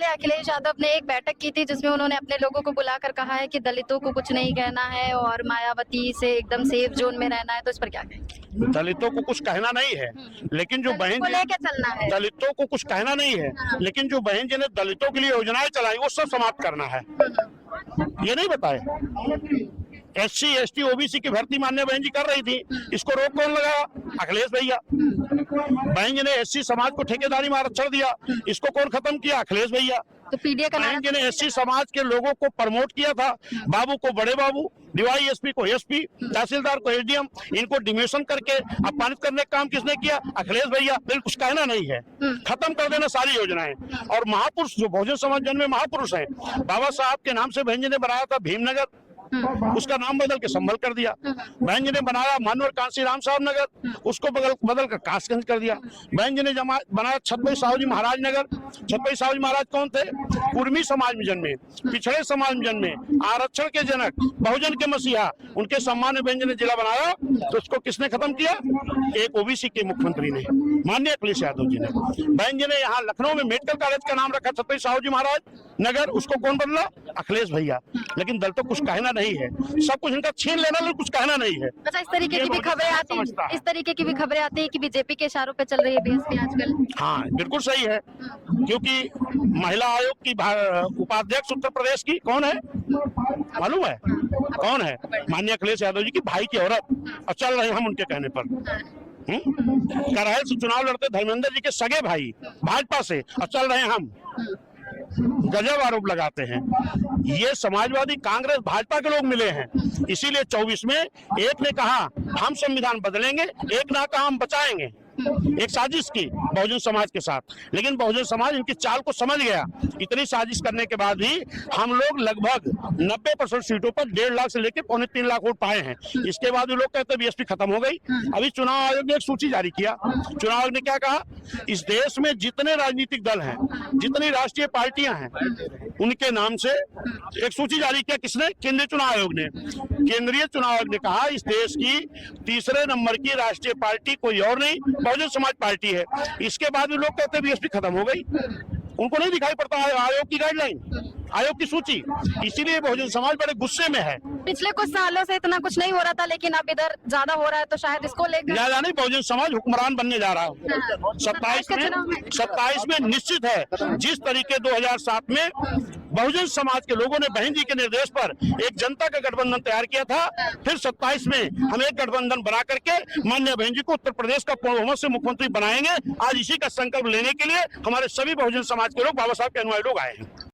पहले अखिलेश यादव ने एक बैठक की थी जिसमें उन्होंने अपने लोगों को बुलाकर कहा है कि दलितों को कुछ नहीं कहना है और मायावती से एकदम सेफ जोन में रहना है, तो इस पर क्या कहेंगे? दलितों को कुछ कहना नहीं है, लेकिन जो बहन को लेके चलना है। दलितों को कुछ कहना नहीं है, लेकिन जो बहन जी ने दलितों के लिए योजनाएं चलाई वो सब समाप्त करना है। ये नहीं बताए। SC ST OBC की भर्ती माननीय बहन जी कर रही थी, इसको रोक कौन लगाया? अखिलेश भैया। बहन जी ने SC समाज को ठेकेदारी में आरक्षण दिया, इसको कौन खत्म किया? अखिलेश भैया। तो पीडीए का बहन जी ने SC समाज के लोगों को प्रमोट किया था, बाबू को बड़े बाबू, DYSP को SP, तहसीलदार को SDM, इनको डिमोशन करके अपमानित करने का काम किसने किया? अखिलेश भैया। बिल्कुल कुछ कहना नहीं है, खत्म कर देना सारी योजनाएं। और महापुरुष जो बहुजन समाज जन में महापुरुष हैं, बाबा साहब के नाम से बहन जी ने बनाया था भीमनगर, उसका नाम बदल के संभल कर दिया। बहन जी ने बनाया मानवर कांसी राम साहब नगर, उसको बदल कर कासगंज कर दिया। बहन जी ने बनाया छत्रपति साहू जी महाराज नगर। छत्रपति साहू जी महाराज कौन थे? कुर्मी समाज में जन्मे, पिछड़े समाज में जन्मे, आरक्षण के जनक, बहुजन के मसीहा, उनके सम्मान में बहन जी ने जिला बनाया। तो उसको किसने खत्म किया? एक OBC के मुख्यमंत्री ने, माननीय अखिलेश यादव जी ने। बहन जी ने यहाँ लखनऊ में मेडिकल कॉलेज का नाम रखा छत्रपति साहू जी महाराज नगर, उसको कौन बदला? अखिलेश भैया। लेकिन दल तो कुछ कहना नहीं है, सब कुछ इनका छीन लेना, लेकिन कुछ कहना नहीं है। अच्छा, इस तरीके की भी खबरें आती हैं, इस तरीके की भी खबरें आती है कि बीजेपी के इशारों पे चल रही है BSP आजकल। हाँ बिल्कुल सही है, क्योंकि महिला आयोग की उपाध्यक्ष उत्तर प्रदेश की कौन है मालूम है? कौन है? माननीय अखिलेश यादव जी की भाई की औरत। और चल रहे हम उनके कहने पर। करहल से चुनाव लड़ते धर्मेंद्र जी के सगे भाई भाजपा से, और चल रहे हम। गजब आरोप लगाते हैं। ये समाजवादी कांग्रेस भाजपा के लोग मिले हैं, इसीलिए 24 में एक ने कहा हम संविधान बदलेंगे, एक ने कहा हम बचाएंगे। एक साजिश की बहुजन समाज के साथ, लेकिन बहुजन समाज इनकी चाल को समझ गया। इतनी साजिश करने के बाद भी हम लोग लगभग 90% सीटों पर 1.5 लाख से लेकर 3.25 लाख वोट पाए हैं। इसके बाद भी लोग कहते हैं BSP खत्म हो गई। अभी चुनाव आयोग ने एक सूची जारी किया। चुनाव आयोग ने क्या कहा? इस देश में जितने राजनीतिक दल हैं, जितनी राष्ट्रीय पार्टियां हैं, उनके नाम से एक सूची जारी किया। किसने? केंद्रीय चुनाव आयोग ने। केंद्रीय चुनाव आयोग ने कहा इस देश की तीसरे नंबर की राष्ट्रीय पार्टी कोई और नहीं, बहुजन समाज पार्टी है। इसके बाद भी लोग कहते हैं BSP खत्म हो गई। उनको नहीं दिखाई पड़ता है आयोग की गाइडलाइन, आयोग की सूची। इसीलिए बहुजन समाज बड़े गुस्से में है। पिछले कुछ सालों से इतना कुछ नहीं हो रहा था, लेकिन अब इधर ज्यादा हो रहा है, तो शायद इसको लेकर ज्यादा नहीं, बहुजन समाज हुक्मरान बनने जा रहा है। 27 में निश्चित है। जिस तरीके 2007 में बहुजन समाज के लोगों ने बहन जी के निर्देश पर एक जनता का गठबंधन तैयार किया था, फिर 27 में हम एक गठबंधन बना करके माननीय बहन जी को उत्तर प्रदेश का पूर्ण बहुमत से मुख्यमंत्री बनाएंगे। आज इसी का संकल्प लेने के लिए हमारे सभी बहुजन समाज के लोग, बाबा साहब के अनुयायी लोग आए हैं।